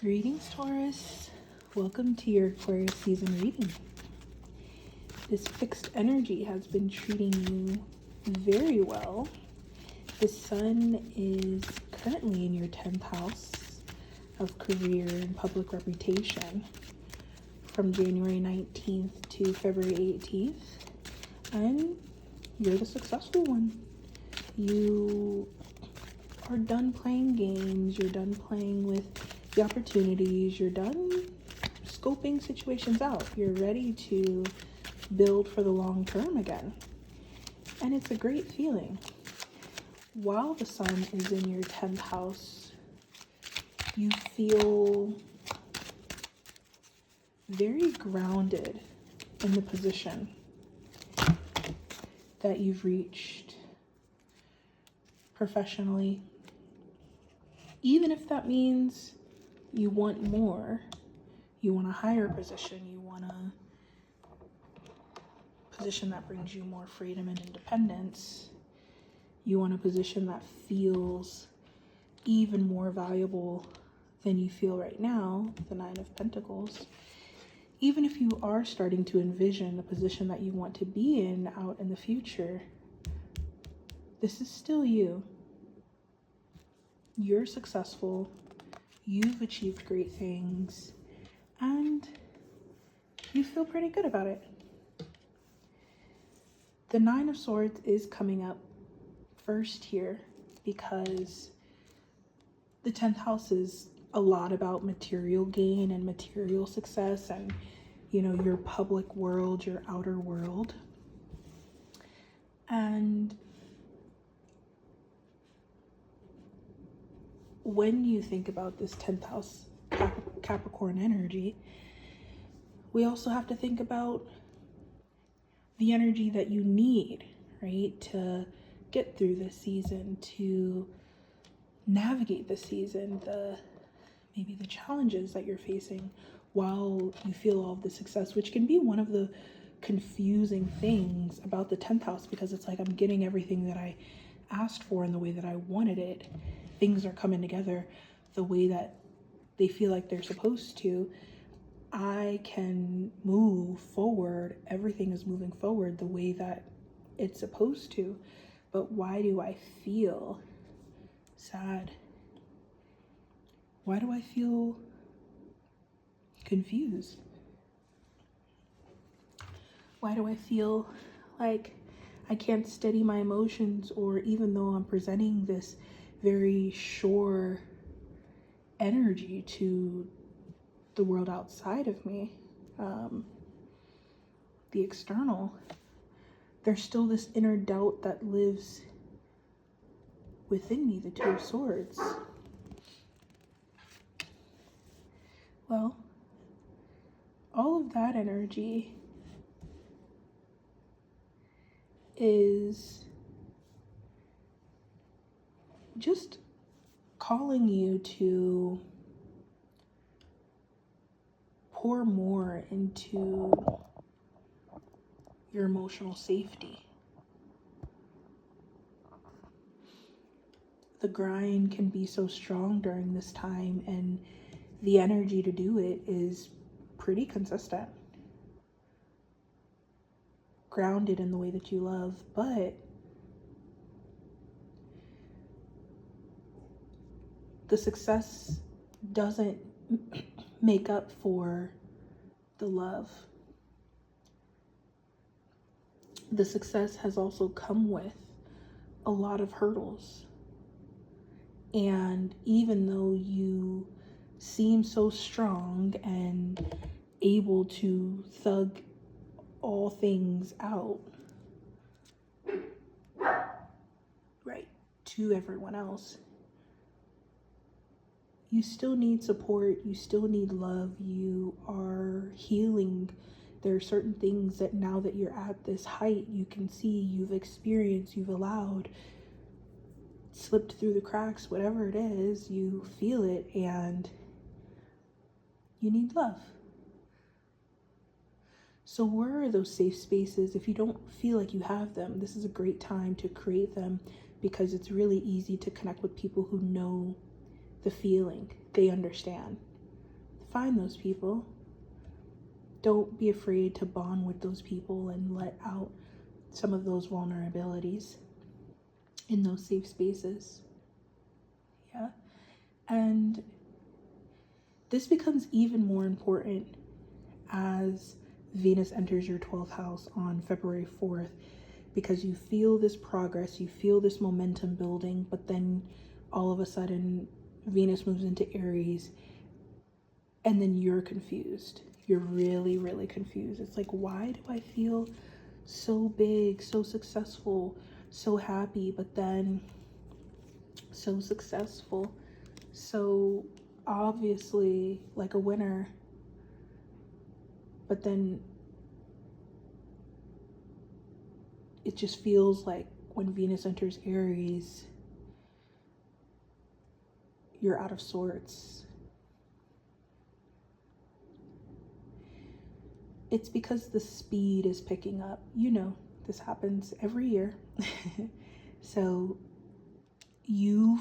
Greetings, Taurus. Welcome to your Aquarius season reading. This fixed energy has been treating you very well. The sun is currently in your 10th house of career and public reputation from January 19th to February 18th. And you're the successful one. You are done playing games. You're done playing with the opportunities. You're done scoping situations out. You're ready to build for the long term again. And it's a great feeling. While the sun is in your 10th house, you feel very grounded in the position that you've reached professionally. Even if that means you want more, you want a higher position, you want a position that brings you more freedom and independence, you want a position that feels even more valuable than you feel right now, the Nine of Pentacles. Even if you are starting to envision the position that you want to be in out in the future, this is still you. You're successful. You've achieved great things, and you feel pretty good about it. The Nine of Swords is coming up first here because the 10th house is a lot about material gain and material success and, you know, your public world, your outer world. And when you think about this 10th house Capricorn energy, we also have to think about the energy that you need, right, to get through this season, to navigate the season, maybe the challenges that you're facing while you feel all of the success, which can be one of the confusing things about the 10th house, because it's like I'm getting everything that I asked for in the way that I wanted it. Things are coming together the way that they feel like they're supposed to. I can move forward. Everything is moving forward the way that it's supposed to. But why do I feel sad? Why do I feel confused? Why do I feel like I can't steady my emotions, or even though I'm presenting this very sure energy to the world outside of me, the external, there's still this inner doubt that lives within me, the Two of Swords. Well, all of that energy is just calling you to pour more into your emotional safety. The grind can be so strong during this time, and the energy to do it is pretty consistent. Grounded in the way that you love, but the success doesn't make up for the love. The success has also come with a lot of hurdles. And even though you seem so strong and able to thug all things out, right, to everyone else, you still need support, you still need love, you are healing. There are certain things that now that you're at this height, you can see, you've experienced, you've allowed, slipped through the cracks, whatever it is, you feel it, and you need love. So where are those safe spaces? If you don't feel like you have them, this is a great time to create them, because it's really easy to connect with people who know the feeling. They understand. find those people. Don't be afraid to bond with those people and let out some of those vulnerabilities in those safe spaces. Yeah. And this becomes even more important as Venus enters your 12th house on February 4th, because you feel this progress, you feel this momentum building, but then all of a sudden Venus moves into Aries and then you're confused. You're really, really confused. It's like, why do I feel so big, so successful, so happy, but then so successful, so obviously like a winner, but then it just feels like when Venus enters Aries, you're out of sorts. It's because the speed is picking up. You know, this happens every year. So you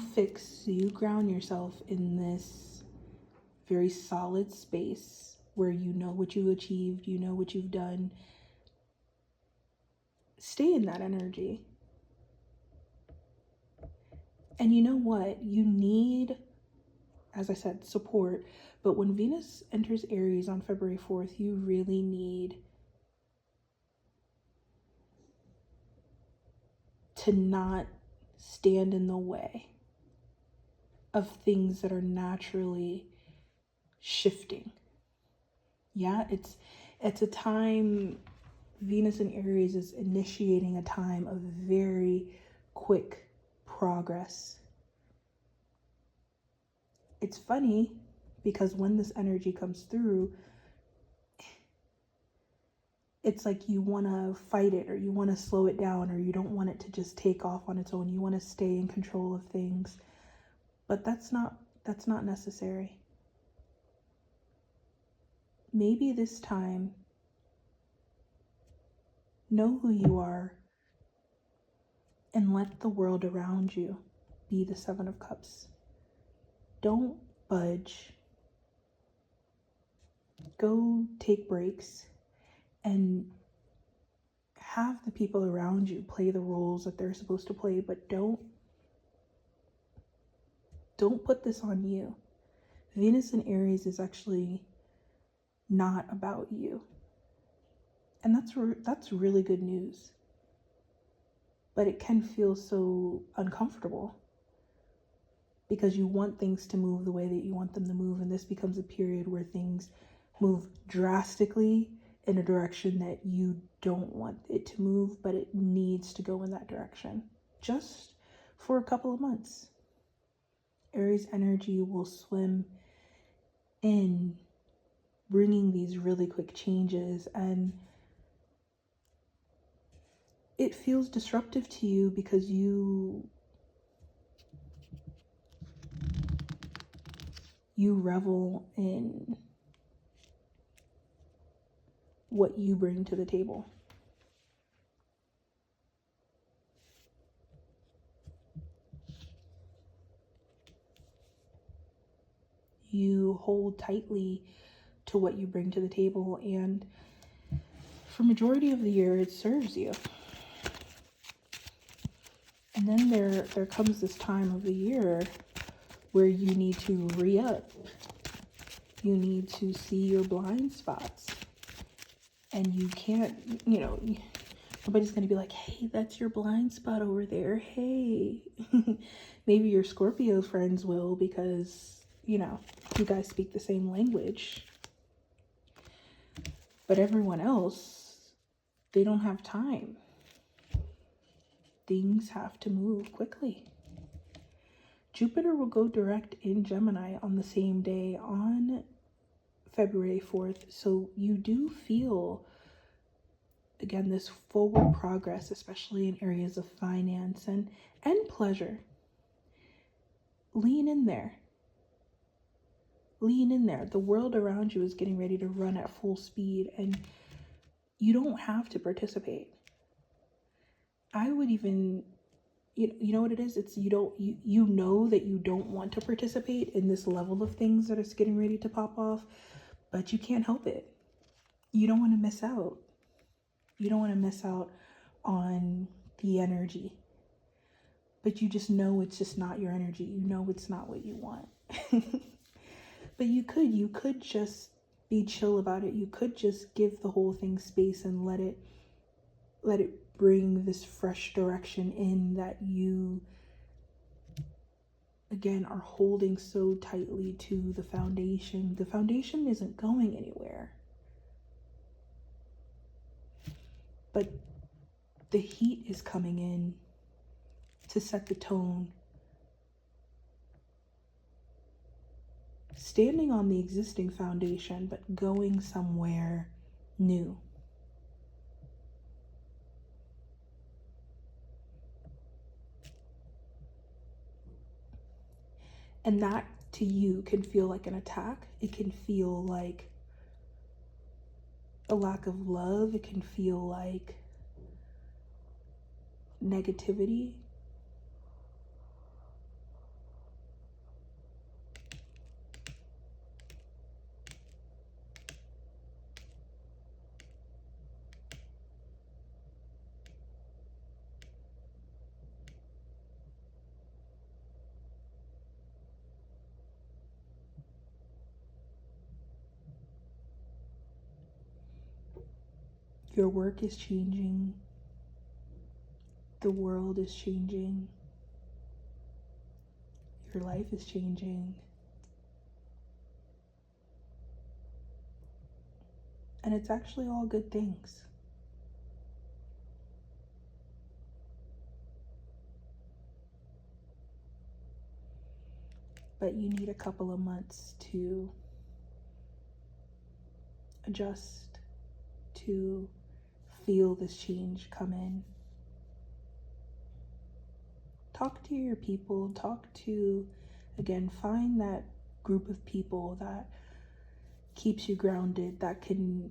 ground yourself in this very solid space where you know what you achieved, you know what you've done. Stay in that energy. And you know what? You need, as I said, support. But when Venus enters Aries on February 4th, you really need to not stand in the way of things that are naturally shifting. Yeah, it's a time, Venus in Aries is initiating a time of very quick progress. It's funny because when this energy comes through, it's like you want to fight it, or you want to slow it down, or you don't want it to just take off on its own. You want to stay in control of things. But that's not necessary. Maybe this time, know who you are and let the world around you be the Seven of Cups. Don't budge. Go take breaks and have the people around you play the roles that they're supposed to play, but don't put this on you. Venus in Aries is actually not about you. And that's really good news. But it can feel so uncomfortable because you want things to move the way that you want them to move, and this becomes a period where things move drastically in a direction that you don't want it to move, but it needs to go in that direction just for a couple of months. Aries energy will swim in bringing these really quick changes, and it feels disruptive to you because you revel in what you bring to the table. You hold tightly to what you bring to the table, and for majority of the year it serves you. And then there comes this time of the year where you need to re-up. You need to see your blind spots. And you can't, nobody's going to be like, hey, that's your blind spot over there. Hey, maybe your Scorpio friends will, because, you guys speak the same language. But everyone else, they don't have time. Things have to move quickly. Jupiter will go direct in Gemini on the same day, on February 4th. So you do feel, again, this forward progress, especially in areas of finance and pleasure. Lean in there. Lean in there. The world around you is getting ready to run at full speed, and you don't have to participate. I would even, you know what it is? It's you know that you don't want to participate in this level of things that is getting ready to pop off, but you can't help it. You don't want to miss out. You don't want to miss out on the energy. But you just know it's just not your energy. You know it's not what you want. But you could just be chill about it. You could just give the whole thing space and let it bring this fresh direction in that you, again, are holding so tightly to the foundation. The foundation isn't going anywhere. But the heat is coming in to set the tone. Standing on the existing foundation, but going somewhere new. And that to you can feel like an attack. It can feel like a lack of love. It can feel like negativity. Your work is changing. The world is changing. Your life is changing. And it's actually all good things. But you need a couple of months to adjust, to feel this change come in. Talk to your people, again, find that group of people that keeps you grounded, that can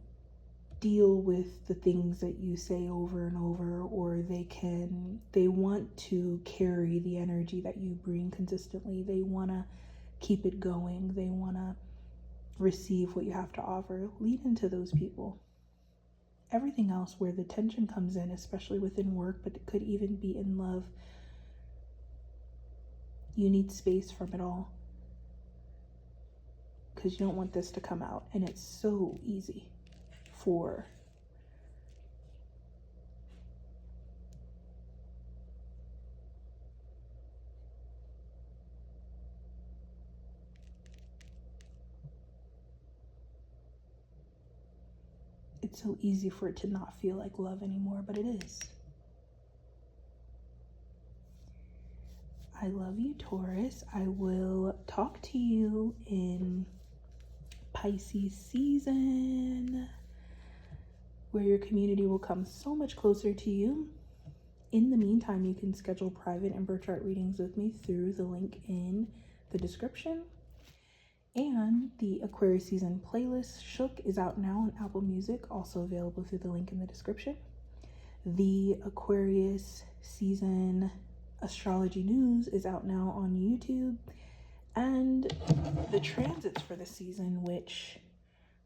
deal with the things that you say over and over, or they want to carry the energy that you bring consistently. They want to keep it going. They want to receive what you have to offer. Lean into those people. Everything else where the tension comes in, especially within work, but it could even be in love, you need space from it all, because you don't want this to come out. And it's so easy for it to not feel like love anymore, but it is. I love you, Taurus. I will talk to you in Pisces season, where your community will come so much closer to you. In the meantime, you can schedule private and birth chart readings with me through the link in the description. And the Aquarius season playlist, Shook, is out now on Apple Music, also available through the link in the description. The Aquarius season astrology news is out now on YouTube. And the transits for the season, which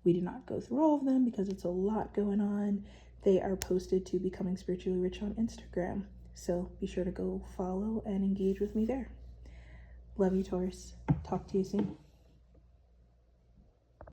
we did not go through all of them because it's a lot going on, they are posted to Becoming Spiritually Rich on Instagram. So be sure to go follow and engage with me there. Love you, Taurus. Talk to you soon.